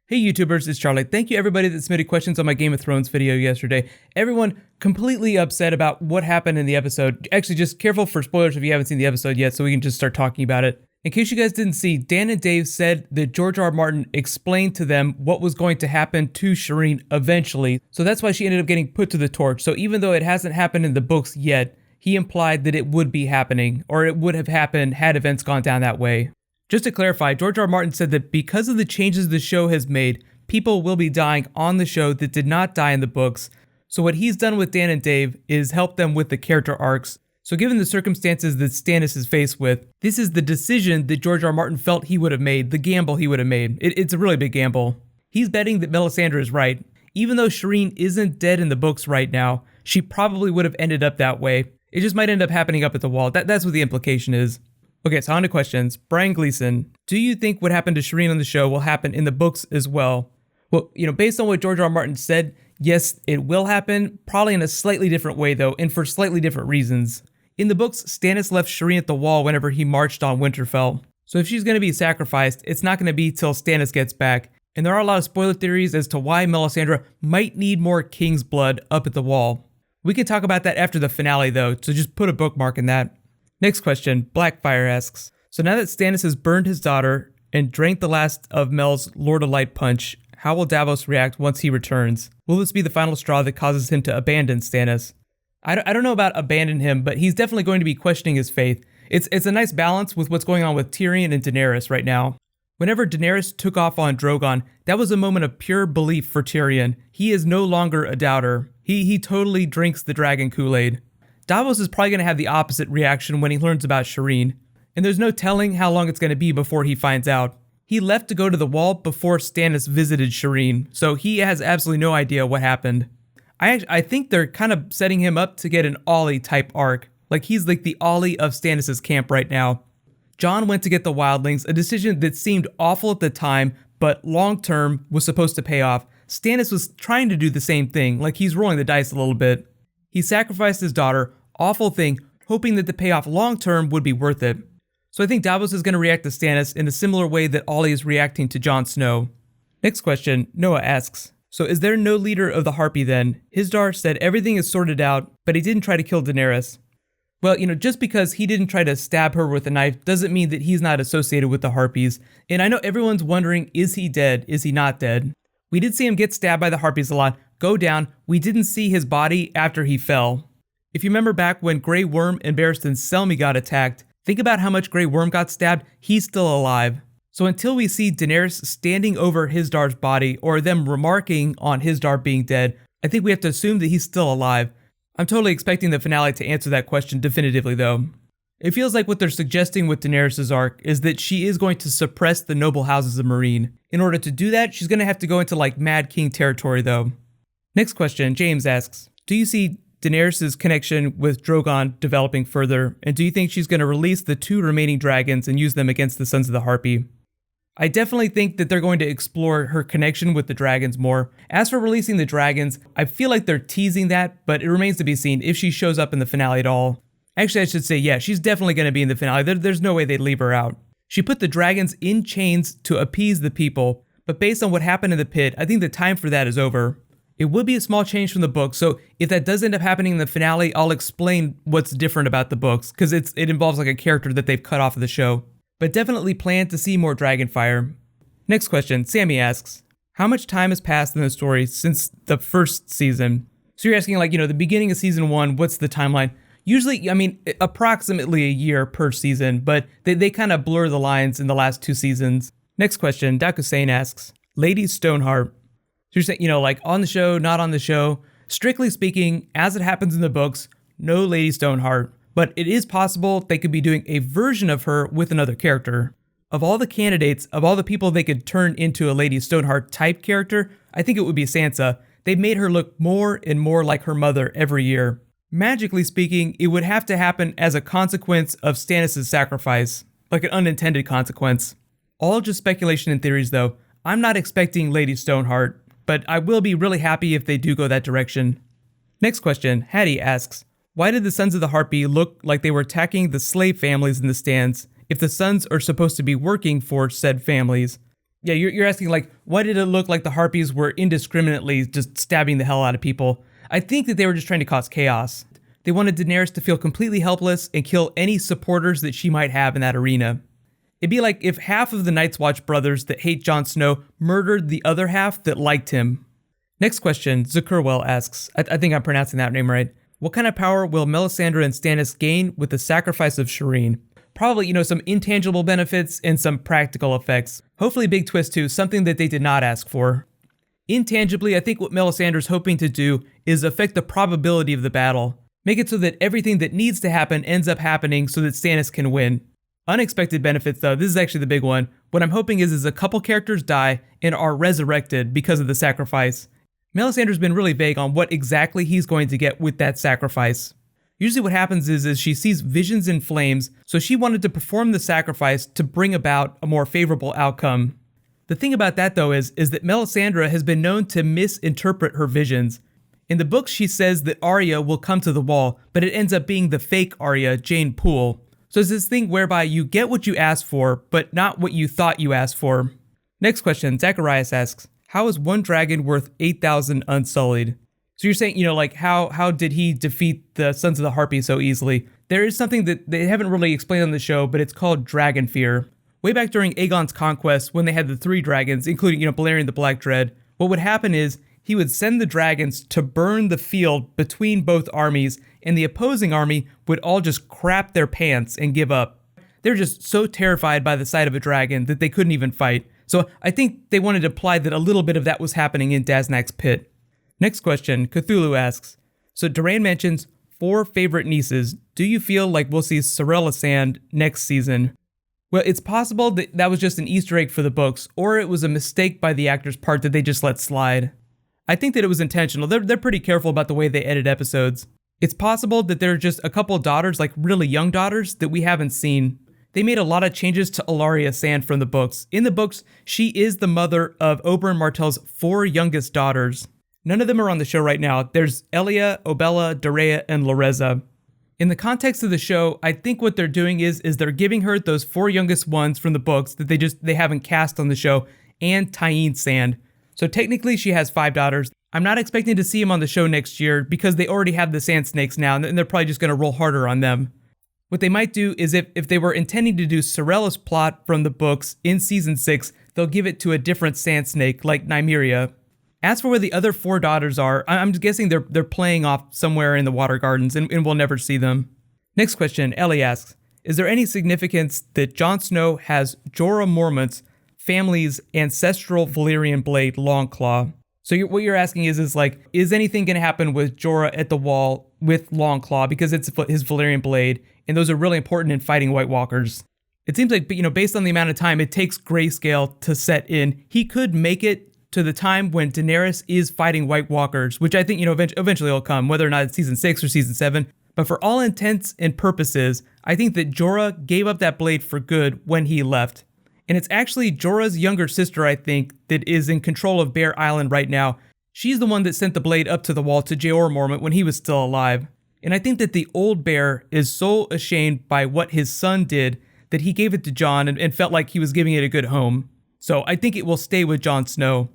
Hey YouTubers, it's Charlie. Thank you everybody that submitted questions on my Game of Thrones video yesterday. Everyone completely upset about what happened in the episode. Actually, just careful for spoilers if you haven't seen the episode yet so we can just start talking about it. In case you guys didn't see, Dan and Dave said that George R. R. Martin explained to them what was going to happen to Shireen eventually. So that's why she ended up getting put to the torch. So even though it hasn't happened in the books yet, he implied that it would be happening, or it would have happened had events gone down that way. Just to clarify, George R. R. Martin said that because of the changes the show has made, people will be dying on the show that did not die in the books. So what he's done with Dan and Dave is help them with the character arcs. So given the circumstances that Stannis is faced with, this is the decision that George R. R. Martin felt he would have made, the gamble he would have made. It's a really big gamble. He's betting that Melisandre is right. Even though Shireen isn't dead in the books right now, she probably would have ended up that way. It just might end up happening up at the wall. That's what the implication is. Okay, so on to questions. Brian Gleason, do you think what happened to Shireen on the show will happen in the books as well? Well, based on what George R. R. Martin said, yes, it will happen, probably in a slightly different way though, and for slightly different reasons. In the books, Stannis left Shireen at the wall whenever he marched on Winterfell. So if she's going to be sacrificed, it's not going to be till Stannis gets back. And there are a lot of spoiler theories as to why Melisandre might need more King's blood up at the wall. We can talk about that after the finale though, so just put a bookmark in that. Next question, Blackfire asks, so now that Stannis has burned his daughter and drank the last of Mel's Lord of Light punch, how will Davos react once he returns? Will this be the final straw that causes him to abandon Stannis? I don't know about abandon him, but he's definitely going to be questioning his faith. It's a nice balance with what's going on with Tyrion and Daenerys right now. Whenever Daenerys took off on Drogon, that was a moment of pure belief for Tyrion. He is no longer a doubter. He totally drinks the dragon Kool-Aid. Davos is probably going to have the opposite reaction when he learns about Shireen, and there's no telling how long it's going to be before he finds out. He left to go to the wall before Stannis visited Shireen, so he has absolutely no idea what happened. I think they're kind of setting him up to get an Ollie type arc, like he's like the Ollie of Stannis' camp right now. Jon went to get the wildlings, a decision that seemed awful at the time, but long term was supposed to pay off. Stannis was trying to do the same thing, like he's rolling the dice a little bit. He sacrificed his daughter, awful thing, hoping that the payoff long term would be worth it. So I think Davos is going to react to Stannis in a similar way that Ollie is reacting to Jon Snow. Next question, Noah asks, so is there no leader of the Harpy then? Hizdar said everything is sorted out, but he didn't try to kill Daenerys. Well, just because he didn't try to stab her with a knife doesn't mean that he's not associated with the Harpies. And I know everyone's wondering, is he dead? Is he not dead? We did see him get stabbed by the Harpies a lot, go down. We didn't see his body after he fell. If you remember back when Grey Worm and Barristan Selmy got attacked, think about how much Grey Worm got stabbed, he's still alive. So until we see Daenerys standing over Hizdar's body or them remarking on Hizdar being dead, I think we have to assume that he's still alive. I'm totally expecting the finale to answer that question definitively though. It feels like what they're suggesting with Daenerys' arc is that she is going to suppress the noble houses of Meereen. In order to do that, she's going to have to go into like Mad King territory though. Next question, James asks, do you see Daenerys' connection with Drogon developing further, and do you think she's going to release the 2 remaining dragons and use them against the Sons of the Harpy? I definitely think that they're going to explore her connection with the dragons more. As for releasing the dragons, I feel like they're teasing that, but it remains to be seen if she shows up in the finale at all. Actually, I should say, yeah, she's definitely going to be in the finale. There's no way they'd leave her out. She put the dragons in chains to appease the people, but based on what happened in the pit, I think the time for that is over. It would be a small change from the book, so if that does end up happening in the finale, I'll explain what's different about the books, because it involves like a character that they've cut off of the show. But definitely plan to see more Dragonfire. Next question, Sammy asks, how much time has passed in the story since the first season? So you're asking like, the beginning of season 1, what's the timeline? Usually, approximately a year per season, but they kind of blur the lines in the last 2 seasons. Next question, Dakusane asks, Lady Stoneheart. So you're saying, like on the show, not on the show. Strictly speaking, as it happens in the books, no Lady Stoneheart. But it is possible they could be doing a version of her with another character. Of all the candidates, of all the people they could turn into a Lady Stoneheart type character, I think it would be Sansa. They've made her look more and more like her mother every year. Magically speaking, it would have to happen as a consequence of Stannis' sacrifice, like an unintended consequence. All just speculation and theories though. I'm not expecting Lady Stoneheart, but I will be really happy if they do go that direction. Next question, Hattie asks, why did the Sons of the Harpy look like they were attacking the slave families in the stands if the sons are supposed to be working for said families? Yeah, you're asking, like, why did it look like the Harpies were indiscriminately just stabbing the hell out of people? I think that they were just trying to cause chaos. They wanted Daenerys to feel completely helpless and kill any supporters that she might have in that arena. It'd be like if half of the Night's Watch brothers that hate Jon Snow murdered the other half that liked him. Next question, Zuckerwell asks, I think I'm pronouncing that name right. What kind of power will Melisandre and Stannis gain with the sacrifice of Shireen? Probably, some intangible benefits and some practical effects. Hopefully a big twist too, something that they did not ask for. Intangibly, I think what Melisandre's hoping to do is affect the probability of the battle. Make it so that everything that needs to happen ends up happening so that Stannis can win. Unexpected benefits though, this is actually the big one. What I'm hoping is a couple characters die and are resurrected because of the sacrifice. Melisandre's been really vague on what exactly he's going to get with that sacrifice. Usually what happens is she sees visions in flames, so she wanted to perform the sacrifice to bring about a more favorable outcome. The thing about that though is that Melisandre has been known to misinterpret her visions. In the books she says that Arya will come to the wall, but it ends up being the fake Arya, Jane Poole. So it's this thing whereby you get what you asked for, but not what you thought you asked for. Next question, Zacharias asks, how is one dragon worth 8,000 unsullied? So you're saying, like how did he defeat the Sons of the Harpy so easily? There is something that they haven't really explained on the show, but it's called dragon fear. Way back during Aegon's conquest, when they had the 3 dragons, including, Balerion the Black Dread, what would happen is he would send the dragons to burn the field between both armies, and the opposing army would all just crap their pants and give up. They're just so terrified by the sight of a dragon that they couldn't even fight. So I think they wanted to imply that a little bit of that was happening in Daznak's pit. Next question, Cthulhu asks, so Doran mentions 4 favorite nieces. Do you feel like we'll see Sorella Sand next season? Well, it's possible that that was just an Easter egg for the books, or it was a mistake by the actor's part that they just let slide. I think that it was intentional. They're pretty careful about the way they edit episodes. It's possible that there are just a couple daughters, like really young daughters, that we haven't seen. They made a lot of changes to Ellaria Sand from the books. In the books, she is the mother of Oberyn Martell's 4 youngest daughters. None of them are on the show right now. There's Elia, Obella, Dorea, and Loreza. In the context of the show, I think what they're doing is they're giving her those 4 youngest ones from the books that they haven't cast on the show, and Tyene Sand. So technically she has 5 daughters. I'm not expecting to see them on the show next year because they already have the Sand Snakes now, and they're probably just going to roll harder on them. What they might do is if they were intending to do Sorella's plot from the books in season 6, they'll give it to a different Sand Snake like Nymeria. As for where the other 4 daughters are, I'm guessing they're playing off somewhere in the Water Gardens and we'll never see them. Next question, Ellie asks, is there any significance that Jon Snow has Jorah Mormont's family's ancestral Valyrian blade Longclaw? So what you're asking is anything going to happen with Jorah at the wall with Longclaw because it's his Valyrian blade, and those are really important in fighting White Walkers. It seems like, based on the amount of time it takes Grayscale to set in, he could make it to the time when Daenerys is fighting White Walkers, which I think, eventually will come, whether or not it's season 6 or season 7. But for all intents and purposes, I think that Jorah gave up that blade for good when he left. And it's actually Jorah's younger sister, I think, that is in control of Bear Island right now. She's the one that sent the blade up to the wall to Jeor Mormont when he was still alive. And I think that the old bear is so ashamed by what his son did that he gave it to Jon and felt like he was giving it a good home. So I think it will stay with Jon Snow.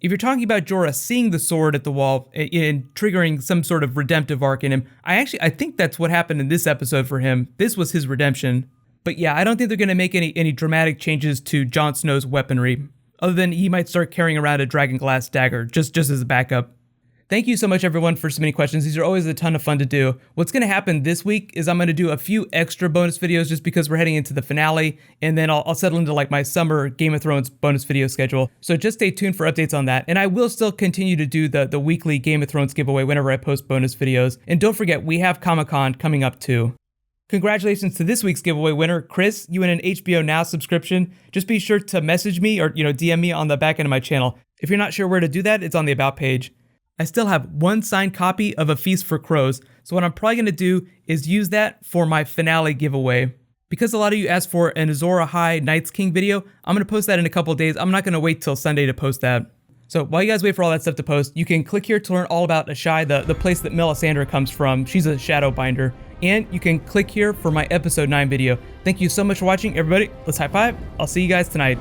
If you're talking about Jorah seeing the sword at the wall and triggering some sort of redemptive arc in him, I think that's what happened in this episode for him. This was his redemption. But yeah, I don't think they're going to make any dramatic changes to Jon Snow's weaponry, other than he might start carrying around a dragonglass dagger, just as a backup. Thank you so much, everyone, for submitting questions. These are always a ton of fun to do. What's going to happen this week is I'm going to do a few extra bonus videos just because we're heading into the finale, and then I'll settle into like my summer Game of Thrones bonus video schedule. So just stay tuned for updates on that. And I will still continue to do the weekly Game of Thrones giveaway whenever I post bonus videos. And don't forget, we have Comic-Con coming up too. Congratulations to this week's giveaway winner, Chris. You win an HBO Now subscription. Just be sure to message me or DM me on the back end of my channel. If you're not sure where to do that, it's on the About page. I still have one signed copy of A Feast for Crows, so what I'm probably going to do is use that for my finale giveaway. Because a lot of you asked for an Azor Ahai Night's King video, I'm going to post that in a couple of days. I'm not going to wait till Sunday to post that. So while you guys wait for all that stuff to post, you can click here to learn all about Asshai, the place that Melisandre comes from. She's a Shadowbinder. And you can click here for my episode 9 video. Thank you so much for watching, everybody. Let's high five. I'll see you guys tonight.